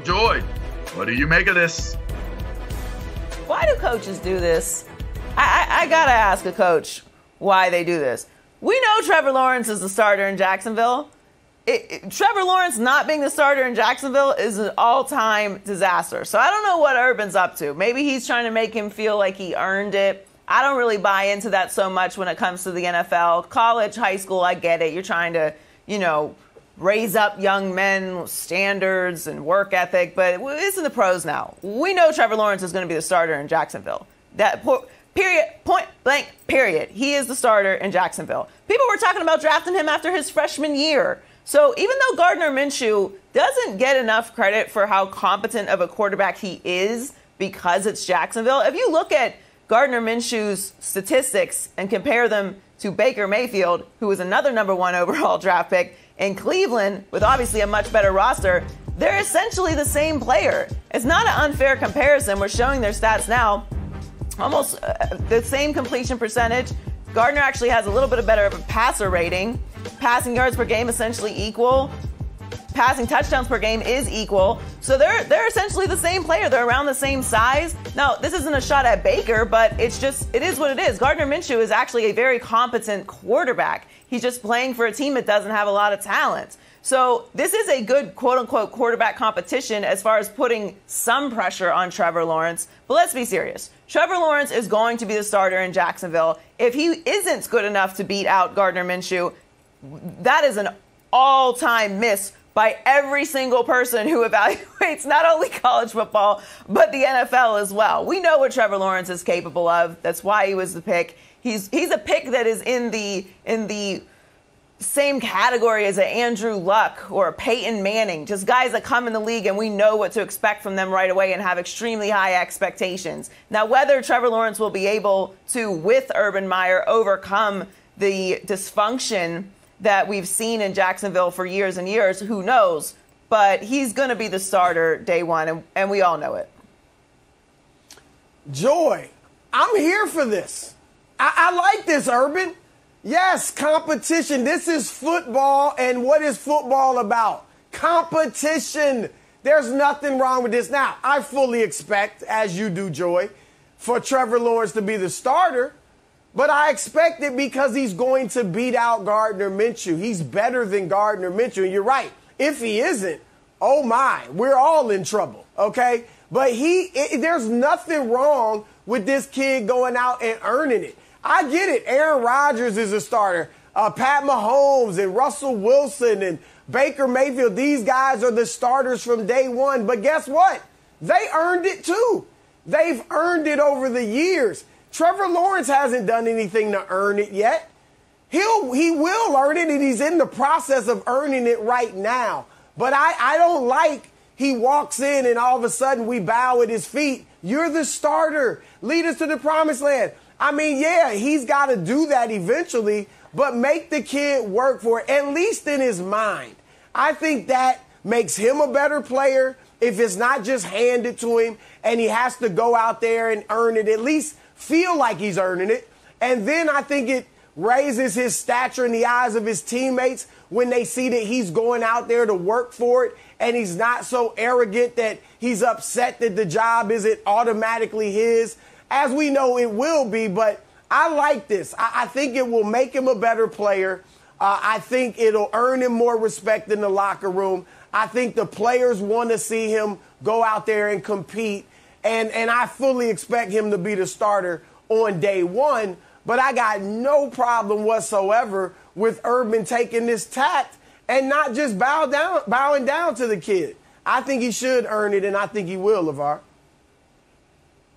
Joy, what do you make of this? Why do coaches do this? I got to ask a coach why they do this. We know Trevor Lawrence is the starter in Jacksonville. Trevor Lawrence not being the starter in Jacksonville is an all-time disaster. So I don't know what Urban's up to. Maybe he's trying to make him feel like he earned it. I don't really buy into that so much when it comes to the NFL. College, high school, I get it. You're trying to, raise up young men, standards and work ethic. But it's in the pros now. We know Trevor Lawrence is going to be the starter in Jacksonville. Period, point blank, period. He is the starter in Jacksonville. People were talking about drafting him after his freshman year. So even though Gardner Minshew doesn't get enough credit for how competent of a quarterback he is because it's Jacksonville, if you look at Gardner Minshew's statistics and compare them to Baker Mayfield, who was another number 1 overall draft pick in Cleveland with obviously a much better roster, they're essentially the same player. It's not an unfair comparison. We're showing their stats now. Almost the same completion percentage. Gardner actually has a little bit better of a passer rating. Passing yards per game essentially equal. Passing touchdowns per game is equal. So they're essentially the same player. They're around the same size. Now, this isn't a shot at Baker, but it is what it is. Gardner Minshew is actually a very competent quarterback. He's just playing for a team that doesn't have a lot of talent. So this is a good quote-unquote quarterback competition as far as putting some pressure on Trevor Lawrence. But let's be serious. Trevor Lawrence is going to be the starter in Jacksonville. If he isn't good enough to beat out Gardner Minshew, that is an all-time miss by every single person who evaluates not only college football, but the NFL as well. We know what Trevor Lawrence is capable of. That's why he was the pick. He's a pick that is in the same category as an Andrew Luck or a Peyton Manning, just guys that come in the league and we know what to expect from them right away and have extremely high expectations. Now, whether Trevor Lawrence will be able to, with Urban Meyer, overcome the dysfunction that we've seen in Jacksonville for years and years, who knows? But he's going to be the starter day one, and we all know it. Joy, I'm here for this. I like this, Urban. Yes, competition. This is football, and what is football about? Competition. There's nothing wrong with this. Now, I fully expect, as you do, Joy, for Trevor Lawrence to be the starter, but I expect it because he's going to beat out Gardner Minshew. He's better than Gardner Minshew, and you're right. If he isn't, oh my, we're all in trouble, okay? But there's nothing wrong with this kid going out and earning it. I get it. Aaron Rodgers is a starter. Pat Mahomes and Russell Wilson and Baker Mayfield, these guys are the starters from day one. But guess what? They earned it too. They've earned it over the years. Trevor Lawrence hasn't done anything to earn it yet. He will earn it, and he's in the process of earning it right now. But I don't like he walks in and all of a sudden we bow at his feet. You're the starter. Lead us to the promised land. I mean, yeah, he's got to do that eventually, but make the kid work for it, at least in his mind. I think that makes him a better player if it's not just handed to him and he has to go out there and earn it, at least feel like he's earning it. And then I think it raises his stature in the eyes of his teammates when they see that he's going out there to work for it and he's not so arrogant that he's upset that the job isn't automatically his. As we know, it will be, but I like this. I think it will make him a better player. I think it'll earn him more respect in the locker room. I think the players want to see him go out there and compete, and I fully expect him to be the starter on day one, but I got no problem whatsoever with Urban taking this tact and not just bowing down to the kid. I think he should earn it, and I think he will, LaVar.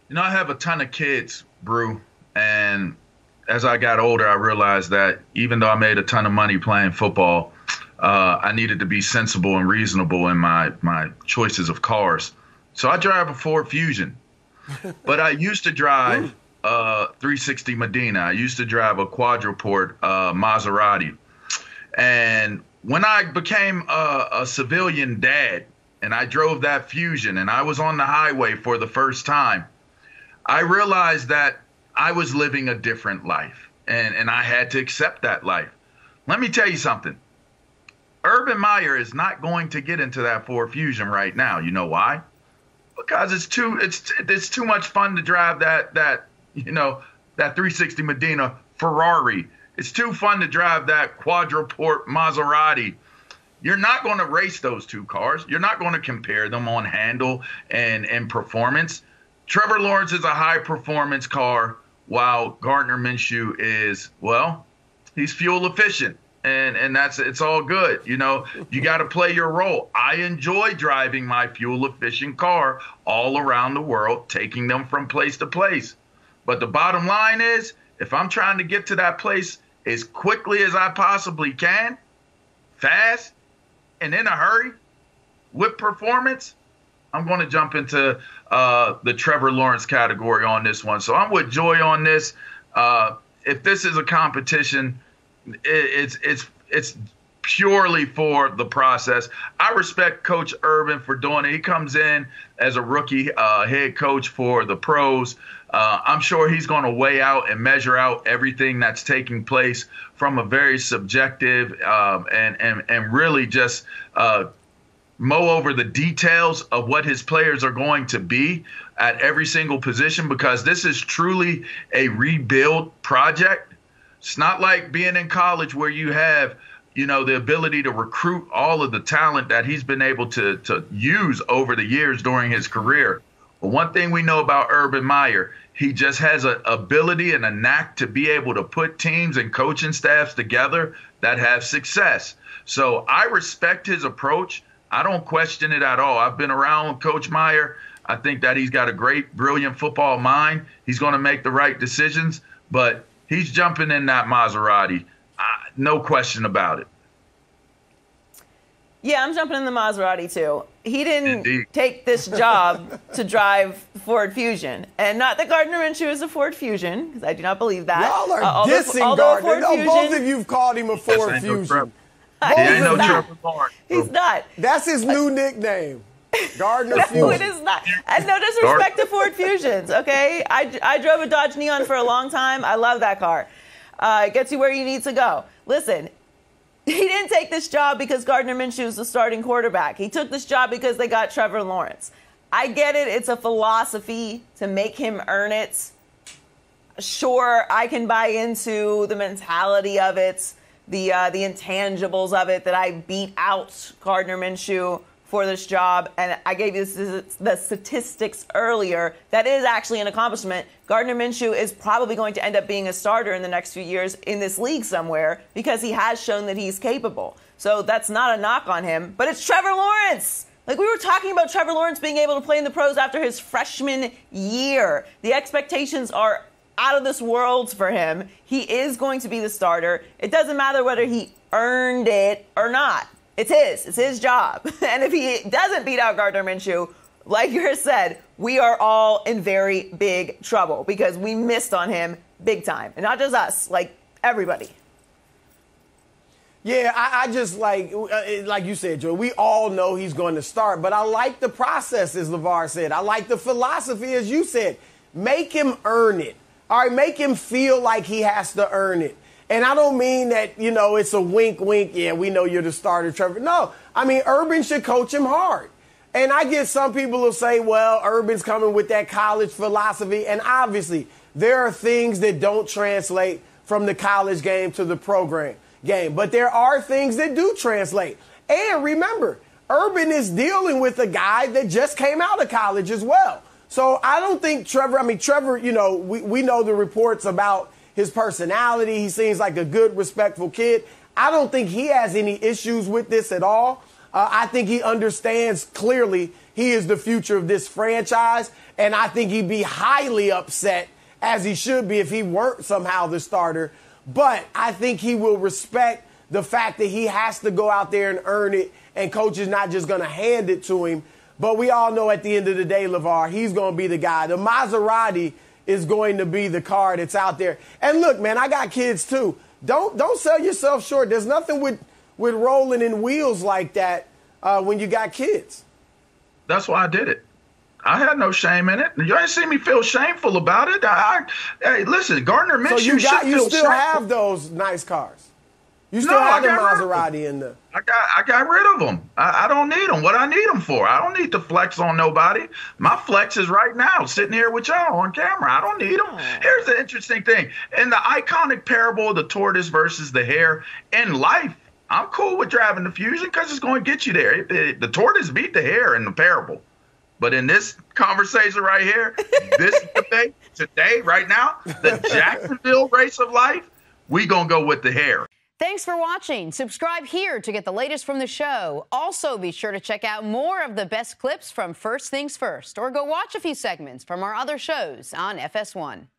You know, I have a ton of kids, Brew, and as I got older, I realized that even though I made a ton of money playing football, I needed to be sensible and reasonable in my choices of cars. So I drive a Ford Fusion, but I used to drive 360 Medina. I used to drive a quadruport Maserati. And when I became a civilian dad and I drove that Fusion and I was on the highway for the first time, I realized that I was living a different life, and I had to accept that life. Let me tell you something. Urban Meyer is not going to get into that Ford Fusion right now. You know why? Because it's too much fun to drive that 360 Medina Ferrari. It's too fun to drive that quadruport Maserati. You're not going to race those two cars. You're not going to compare them on handle and performance. Trevor Lawrence is a high performance car, while Gardner Minshew is, well, he's fuel efficient. And it's all good. You got to play your role. I enjoy driving my fuel efficient car all around the world, taking them from place to place. But the bottom line is, if I'm trying to get to that place as quickly as I possibly can, fast and in a hurry with performance, I'm going to jump into the Trevor Lawrence category on this one. So I'm with Joy on this. If this is a competition, it's purely for the process. I respect Coach Urban for doing it. He comes in as a rookie head coach for the pros. I'm sure he's going to weigh out and measure out everything that's taking place from a very subjective and really just mow over the details of what his players are going to be at every single position, because this is truly a rebuild project. It's not like being in college where you have, the ability to recruit all of the talent that he's been able to use over the years during his career. But one thing we know about Urban Meyer, he just has an ability and a knack to be able to put teams and coaching staffs together that have success. So I respect his approach. I don't question it at all. I've been around Coach Meyer. I think that he's got a great, brilliant football mind. He's going to make the right decisions, but he's jumping in that Maserati. No question about it. Yeah, I'm jumping in the Maserati too. He didn't take this job to drive Ford Fusion. And not that Gardner Minshew is a Ford Fusion, because I do not believe that. Y'all are dissing Gardner. No, both of you have called him a Ford Fusion. He's not. That's his new nickname. Gardner Fusion. No, it is not. And no disrespect to Ford Fusions, okay? I drove a Dodge Neon for a long time. I love that car. It gets you where you need to go. Listen, he didn't take this job because Gardner Minshew is the starting quarterback. He took this job because they got Trevor Lawrence. I get it. It's a philosophy to make him earn it. Sure, I can buy into the mentality of it, the intangibles of it, that I beat out Gardner Minshew for this job. And I gave you the statistics earlier. That is actually an accomplishment. Gardner Minshew is probably going to end up being a starter in the next few years in this league somewhere, because he has shown that he's capable. So that's not a knock on him, but it's Trevor Lawrence. Like, we were talking about Trevor Lawrence being able to play in the pros after his freshman year. The expectations are out of this world for him. He is going to be the starter. It doesn't matter whether he earned it or not. It's his job. And if he doesn't beat out Gardner Minshew, like you said, we are all in very big trouble, because we missed on him big time. And not just us, like everybody. Yeah, I just like you said, Joe, we all know he's going to start. But I like the process, as LaVar said. I like the philosophy, as you said. Make him earn it. All right, make him feel like he has to earn it. And I don't mean that, it's a wink, wink. Yeah, we know you're the starter, Trevor. No, I mean, Urban should coach him hard. And I get some people will say, well, Urban's coming with that college philosophy. And obviously, there are things that don't translate from the college game to the program game. But there are things that do translate. And remember, Urban is dealing with a guy that just came out of college as well. So I don't think Trevor, we know the reports about his personality. He seems like a good, respectful kid. I don't think he has any issues with this at all. I think he understands clearly he is the future of this franchise. And I think he'd be highly upset, as he should be, if he weren't somehow the starter. But I think he will respect the fact that he has to go out there and earn it. And coach is not just going to hand it to him. But we all know at the end of the day, LaVar, he's going to be the guy. The Maserati is going to be the car that's out there. And look, man, I got kids too. Don't sell yourself short. There's nothing with rolling in wheels like that when you got kids. That's why I did it. I had no shame in it. You ain't seen me feel shameful about it. Hey, listen, Gardner Minshew you still have those nice cars. You still have the I got Maserati in there. I got rid of them. I don't need them. What I need them for? I don't need to flex on nobody. My flex is right now, sitting here with y'all on camera. I don't need them. Here's the interesting thing. In the iconic parable of the tortoise versus the hare, in life, I'm cool with driving the Fusion because it's going to get you there. The tortoise beat the hare in the parable. But in this conversation right here, this debate, today, right now, the Jacksonville race of life, we going to go with the hare. Thanks for watching. Subscribe here to get the latest from the show. Also, be sure to check out more of the best clips from First Things First, or go watch a few segments from our other shows on FS1.